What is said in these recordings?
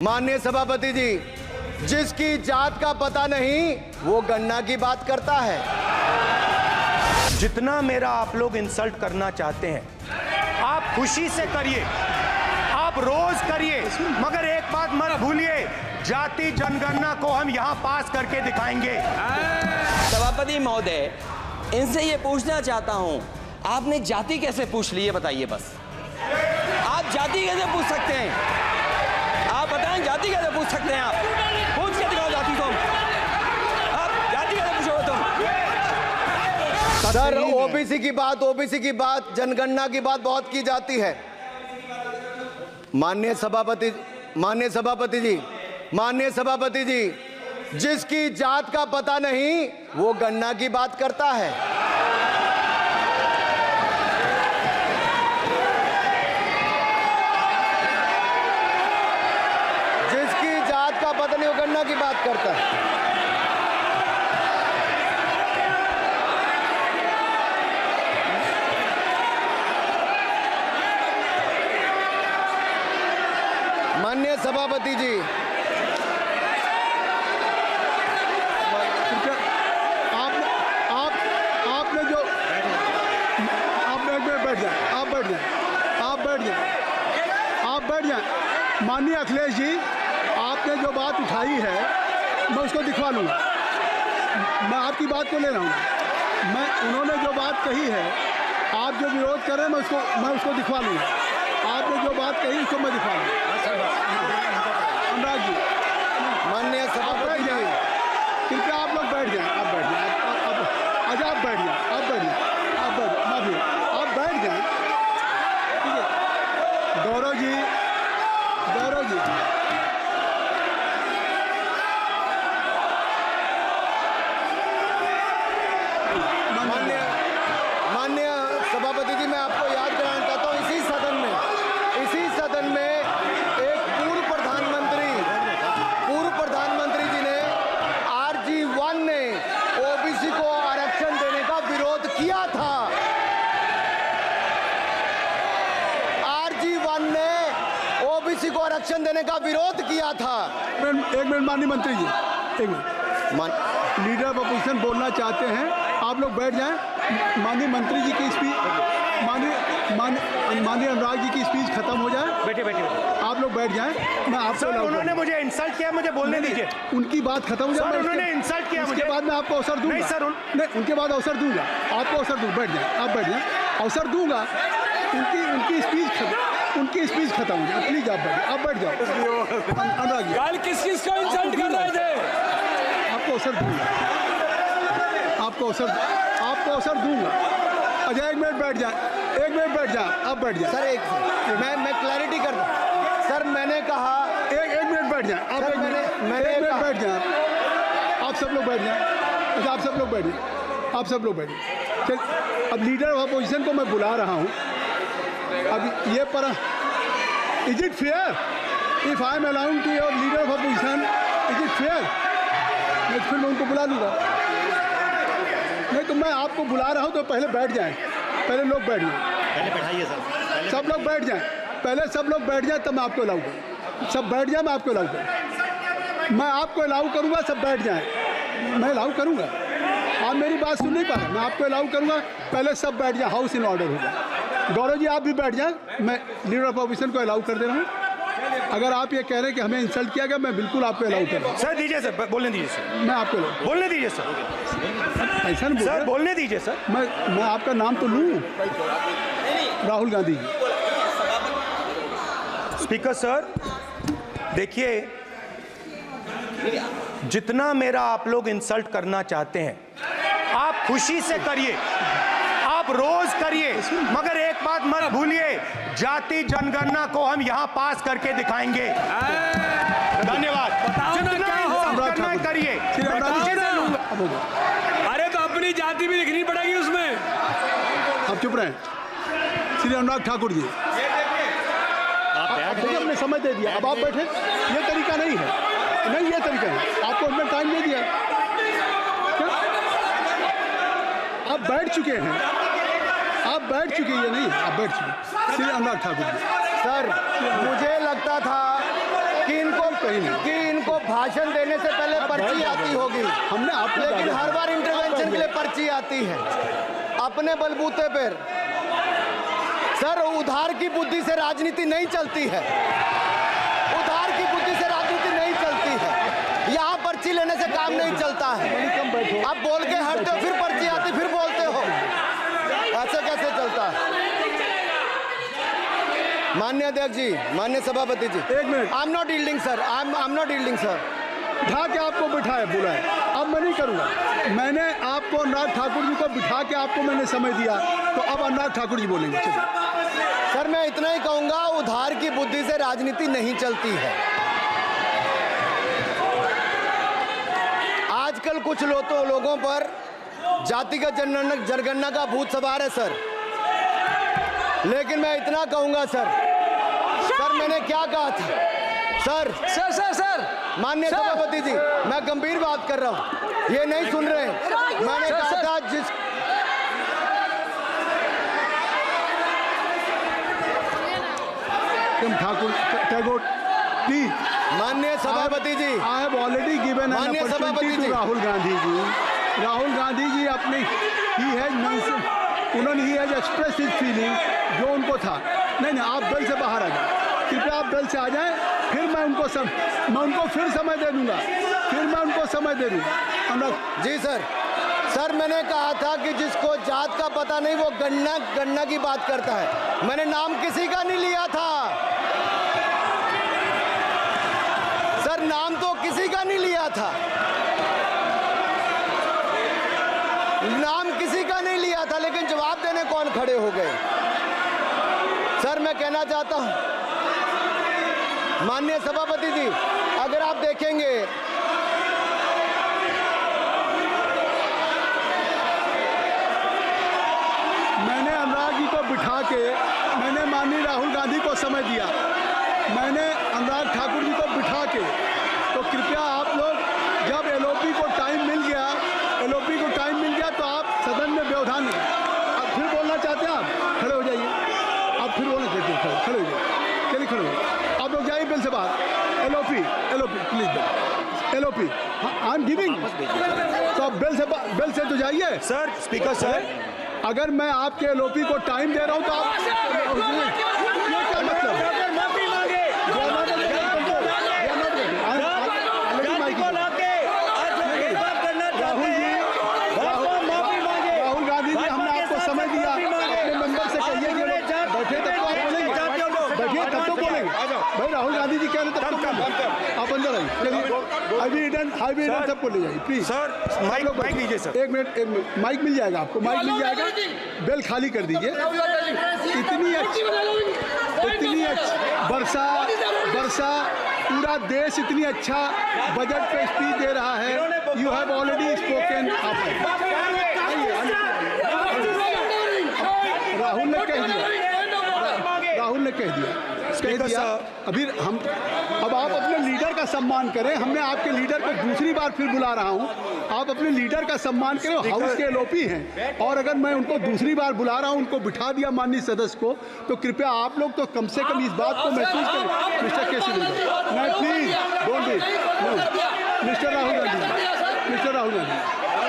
माननीय सभापति जी, जिसकी जात का पता नहीं वो गन्ना की बात करता है। जितना मेरा आप लोग इंसल्ट करना चाहते हैं आप खुशी से करिए, आप रोज करिए, मगर एक बात मत भूलिए, जाति जनगणना को हम यहां पास करके दिखाएंगे। सभापति महोदय, इनसे ये पूछना चाहता हूं, आपने जाति कैसे पूछ ली है बताइए बस। आप जाति कैसे पूछ सकते हैं? आप बताएं, जाति कैसे पूछ सकते हैं? आप पूछ के दिखाओ जाति तुम। आप जाति कैसे पूछोगे तुम? सर, ओबीसी की बात जनगणना की बात बहुत की जाती है। माननीय सभापति जी, जिसकी जात का पता नहीं वो गन्ना की बात करता है। जिसकी जात का पता नहीं वो गन्ना की बात करता है। माननीय सभापति जी, आप बैठ जाएं। माननीय अखिलेश जी, आपने जो बात उठाई है मैं उसको दिखवा लूँगा। मैं आपकी बात को ले रहा हूँ। उन्होंने जो बात कही है, आप जो विरोध कर रहे हैं मैं उसको दिखवा लूँगा। आपने जो बात कही उसको मैं दिखवा लूँगा। अनुराग जी, माननीय सभापति जी, कृपया आप लोग बैठ जाएं। आप बैठ जाएं। अच्छा, आप बैठ जाएं। आप बैठ जाएं। आप बैठ जाएं। ठीक है। गौरव जी, माननीय सभापति जी, मैं आपको याद कराना चाहता हूँ, इसी सदन में एक पूर्व प्रधानमंत्री जी ने RG1 ने ओबीसी को आरक्षण देने का विरोध किया था। RG1 ने ओबीसी को आरक्षण देने का विरोध किया था। एक मिनट माननीय मंत्री जी, एक मिनट। लीडर ऑफ अपोजिशन बोलना चाहते हैं, आप लोग बैठ जाएं। माननीय मंत्री जी की स्पीच, माननीय अनुराग जी की स्पीच खत्म हो जाए। बैठे आप लोग बैठ जाएं। मैं आपसे उन्होंने मुझे इंसल्ट किया, मुझे बोलने दीजिए। उनकी बात खत्म हो जाए। उन्होंने इंसल्ट किया मुझे। उसके बाद मैं आपको अवसर दूंगा। नहीं सर, नहीं, उनके बाद अवसर दूंगा। आपको अवसर दूंगा। बैठ जाएं। आप बैठ जाएं। अवसर दूंगा। उनकी स्पीच खत्म हो जाए। प्लीज आप बैठ जाओ। अनुराग जी, कल किस को इंसल्ट कर रहे थे? आपको अवसर दूंगा। आपको अवसर दूंगा। अच्छा, एक मिनट बैठ जाए। आप बैठ जाए। सर, मैं क्लैरिटी कर दूं। सर, मैंने कहा एक मिनट बैठ जाए। आप सर, मैंने एक मिनट कहा- बैठ जाए। आप सब लोग बैठ जाए। अच्छा, आप सब लोग बैठ जाए। चल, अब लीडर ऑफ अपोजिशन को मैं बुला रहा हूँ। अब ये पर is it fair if I am allowing to your leader of opposition? Is it fair? मैं फिर मैं उनको बुला लूँगा। नहीं तो मैं आपको बुला रहा हूँ तो पहले बैठ जाएं। पहले लोग बैठ जाएं। पहले बैठाइए सर। सब लोग बैठ जाएं। पहले सब लोग बैठ जाएं, तब मैं आपको अलाउ करूँ। सब बैठ जाएं, मैं आपको अलाउ करूँ। मैं आपको अलाउ करूँगा, सब बैठ जाएं। मैं अलाउ करूँगा। आप मेरी बात सुन नहीं पा रहे। मैं आपको अलाउ करूँगा, पहले सब बैठ जाएं। हाउस इन ऑर्डर होगा। गौरव जी, आप भी बैठ जाएं। मैं लीडर ऑफ अपोजिशन को अलाउ कर दे रहा हूँ। अगर आप ये कह रहे हैं कि हमें इंसल्ट किया गया, मैं बिल्कुल आपको अलाउ कर रहा हूँ। सर दीजिए, सर बोलने दीजिए सर। मैं आपको बोलने दीजिए सर। ऐसा नहीं सर बोलने दीजिए सर। मैं आपका नाम तो लूँ। राहुल गांधी जी। स्पीकर सर, देखिए, जितना मेरा आप लोग इंसल्ट करना चाहते हैं आप खुशी से करिए, आप रोज करिए, मगर एक बात मत भूलिए, जाति जनगणना को हम यहां पास करके दिखाएंगे। धन्यवाद। जितना इंसल्ट करना है करिए। अरे तो अपनी जाति भी लिखनी पड़ेगी उसमें। आप चुप रहें। श्री अनुराग ठाकुर जी, आपने समय दे दिया। अब आप बैठे। ये तरीका नहीं है। नहीं, ये तरीका है। आपको हमने टाइम दे दिया। क्या? आप बैठ चुके हैं। आप बैठ चुके हैं। नहीं, आप बैठ चुके। श्री अनुराग ठाकुर जी। सर, मुझे लगता था कि इनको भाषण देने से पहले पर्ची आती होगी, हमने आपको लेकिन हर बार इंटरवेंशन के लिए पर्ची आती है अपने बलबूते पर। सर, उधार की बुद्धि से राजनीति नहीं चलती है, उधार की बुद्धि से राजनीति नहीं चलती है। यहाँ पर्ची लेने से काम नहीं चलता है। आप बोल के हटते हो, फिर पर्ची आती, फिर बोलते हो, ऐसे कैसे चलता है? माननीय अध्यक्ष जी, माननीय सभापति जी, एक minute. I am not yielding sir, I am not yielding sir. बिठा के आपको बिठाया, बुलाया, अब मैं नहीं करूंगा। मैंने आपको अनुराग ठाकुर जी को बिठा के आपको मैंने समय दिया, तो अब अनुराग ठाकुर जी बोलेंगे। सर, मैं इतना ही कहूंगा, उधार की बुद्धि से राजनीति नहीं चलती है। आजकल कुछ लोगों पर जातिगत जनगणना का भूत सवार है सर, लेकिन मैं इतना कहूंगा सर, मैंने क्या कहा था सर? सर माननीय सभापति जी, मैं गंभीर बात कर रहा हूं, ये नहीं सुन रहे। मैंने कहा था जिस ठाकुर टैगोर प्लीज, माननीय सभापति जी, I have already given an माननीय सभापति अपॉर्चुनिटी जी, टू राहुल गांधी जी। राहुल गांधी जी अपने ही हैज एक्सप्रेस हिज फीलिंग, जो उनको था। नहीं, आप दल से बाहर आ जाए, कृपया आप दल से आ जाएं, फिर मैं उनको फिर समय दे दूंगा, जी सर, मैंने कहा था कि जिसको जात का पता नहीं वो गणना की बात करता है। मैंने नाम किसी का नहीं लिया था सर, नाम तो किसी का नहीं लिया था, नाम किसी का नहीं लिया था, लेकिन जवाब देने कौन खड़े हो गए? सर, मैं कहना चाहता हूं माननीय सभापति जी, अगर आप देखेंगे मैंने अनुराग जी को बिठा के मैंने माननीय राहुल गांधी को समय दिया, मैंने अनुराग ठाकुर जी को बिठा के, तो कृपया आप लोग जब एलओपी को टाइम मिल गया तो आप सदन में व्यवधान नहीं। आप फिर बोलना चाहते हैं, आप खड़े हो जाइए, आप फिर बोलना चाहते हैं, खड़े हो जाइए, चलिए खड़े हो जाइए, आप लोग जाइए बिल से बाहर। LOP please, LOP I am giving, तो आप बिल से तो जाइए। सर, स्पीकर सर, अगर मैं आपके एलओपी को टाइम दे रहा हूं तो आप ये क्या मतलब? राहुल गांधी जी, हमने आपको समय दिया, अपने मेंबर से कहिए कि बैठे तब तो आप बोलेंगे, बैठिए तब तो बोलेंगे भाई। राहुल गांधी जी कह रहे तब तो आप अंदर आइए, चलिए। हाईवे सबको ले जाइए प्लीज। सर, माइक लीजिए सर। एक मिनट, माइक मिल जाएगा आपको, माइक मिल जाएगा, बेल खाली कर दीजिए। इतनी अच्छी वर्षा, पूरा देश इतनी अच्छा बजट पे स्पीच दे रहा है। You have already spoken. Rahul ने कह दिया। अब आप अपने लीडर का सम्मान करें। हमने आपके लीडर को दूसरी बार फिर बुला रहा हूं, आप अपने लीडर का सम्मान करें। हाउस के एलओपी हैं, और अगर मैं उनको दूसरी बार बुला रहा हूं, उनको बिठा दिया माननीय सदस्य को, तो कृपया आप लोग तो कम से कम इस बात को महसूस करें। मिस्टर केसी नहीं, please don't be mister Rahul Gandhi,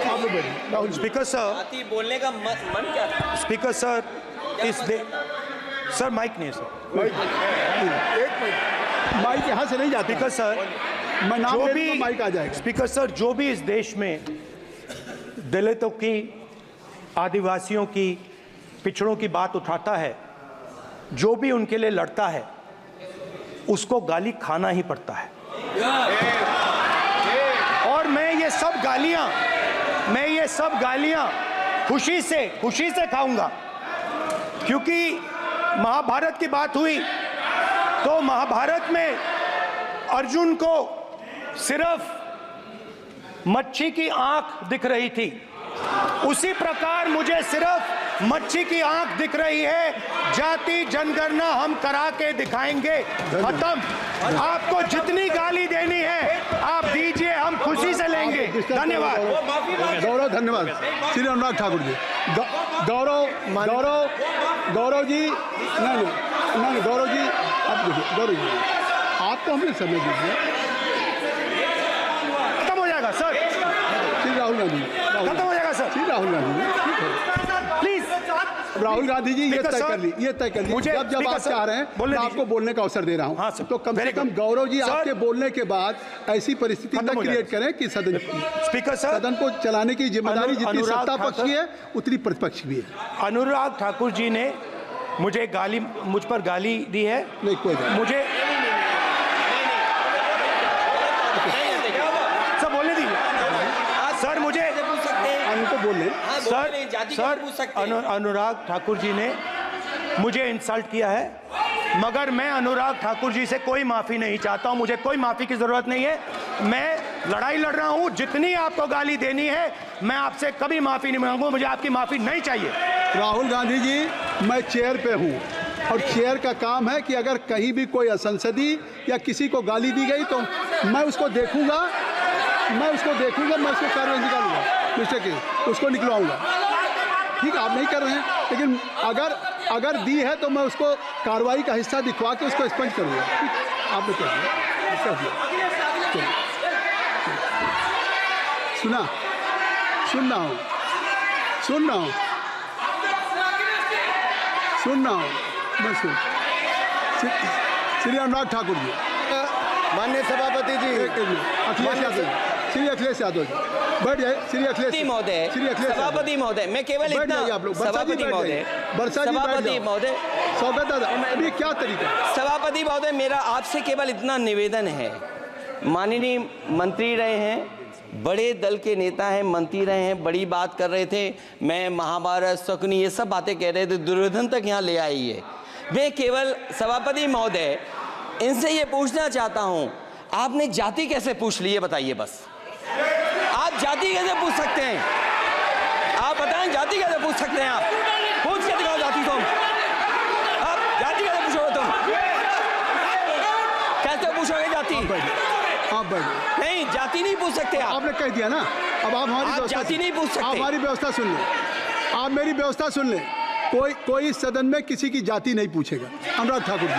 आप लोग बैठिए। राहुल स्पीकर सर, बोलने का मन क्या था? स्पीकर सर, सर माइक नहीं है सर, एक मिनट, माइक यहाँ से नहीं जाता। स्पीकर सर, मैं नाम जो ले भी दूंगा, माइक आ जाएगा। स्पीकर सर, जो भी इस देश में दलितों की, आदिवासियों की, पिछड़ों की बात उठाता है, जो भी उनके लिए लड़ता है, उसको गाली खाना ही पड़ता है। और मैं ये सब गालियां खुशी से खाऊंगा, क्योंकि महाभारत की बात हुई तो महाभारत में अर्जुन को सिर्फ मच्छी की आंख दिख रही थी, उसी प्रकार मुझे सिर्फ मच्छी की आंख दिख रही है। जाति जनगणना हम करा के दिखाएंगे। खत्म। आपको जितनी गाली देनी है आप दीजिए, हम खुशी से लेंगे। धन्यवाद। गौरव, धन्यवाद। श्री अनुराग ठाकुर जी, गौरव जी, नहीं, गौरव जी, आप देखिए, गौरव जी, आप तो हमें समय दीजिए। खत्म हो जाएगा सर, श्री राहुल गांधी, खत्म हो जाएगा सर, श्री राहुल गांधी जी, ठीक है। प्लीज। राहुल गांधी जी, ये तय कर ली, ये तय कर ली। मुझे जब स्पीकर आप सर, चाह रहे हैं बोलने मैं दीजिए। आपको बोलने का अवसर दे रहा हूं, हाँ सर, तो कम से very कम good। गौरव जी सर, आपके बोलने के बाद ऐसी परिस्थिति खत्म न हो क्रिएट जाएगा। करें कि सदन स्पीकर सर, सदन को चलाने की जिम्मेदारी जितनी अनुराग सत्ता पक्ष ठाकुर- की है उतनी प्रतिपक्ष भी है। अनुराग ठाकुर जी ने मुझ पर गाली दी है। नहीं, कोई बात नहीं। मुझे सर बोलने दीजिए सर, मुझे पूछ सकते हैं। उनको बोलने हाँ, सर बोल रहे, जाति कैसे पूछ सकते हैं? अनुराग ठाकुर जी ने मुझे इंसल्ट किया है, मगर मैं अनुराग ठाकुर जी से कोई माफी नहीं चाहता हूं। मुझे कोई माफी की जरूरत नहीं है। मैं लड़ाई लड़ रहा हूं, जितनी आपको गाली देनी है मैं आपसे कभी माफी नहीं मांगूंगा। मुझे आपकी माफी नहीं चाहिए। राहुल गांधी जी, मैं चेयर पे हूँ और चेयर का काम है कि अगर कहीं भी कोई असंसदीय या किसी को गाली दी गई तो मैं उसको देखूंगा, मैं उसको कार्रवाई निकालूंगा, मिस्टर के उसको निकलवाऊंगा। ठीक है, आप नहीं कर रहे हैं, लेकिन अगर दी है तो मैं उसको कार्रवाई का हिस्सा दिखवा के उसको स्पंज करूंगा। ठीक, आपने कर दिया। चलिए। सुन रहा हूँ मैं श्री अनुराग ठाकुर जी, माननीय सभापति जी, एक मिनट, अखिलेश यादव जी, श्री अखिलेश यादव जी, बैठ जाए। श्री अखिलेश महोदय, श्री अखिलेश सभापति महोदय, मैं केवल बैठ इतना, जाइए आप लोग। सभापति महोदय, सभापति महोदय, स्वागत है। अभी क्या तरीका है? सभापति महोदय, मेरा आपसे केवल इतना निवेदन है। माननीय मंत्री रहे हैं, बड़े दल के नेता हैं, मंत्री रहे हैं, बड़ी बात कर रहे थे। मैं महाभारत, शकुनी, ये सब बातें कह रहे थे, दुर्योधन तक यहाँ ले आई है। मैं केवल सभापति महोदय इनसे ये पूछना चाहता हूँ, आपने जाति कैसे पूछ ली है बताइए बस। आप जाति कैसे पूछ सकते हैं? आप बताएं, जाति कैसे पूछ सकते हैं? आप पूछ के दिखाओ जाति तुम। आप जाति कैसे पूछोगे तुम? कैसे पूछोगे जाति? आप बैठ नहीं, जाति नहीं पूछ सकते आप। आपने कह दिया ना, अब आप हमारी आप व्यवस्था जाति नहीं पूछ सकते। आप हमारी व्यवस्था सुन लें, आप मेरी व्यवस्था सुन लें। कोई सदन में किसी की जाति नहीं पूछेगा। अनुराग ठाकुर जी।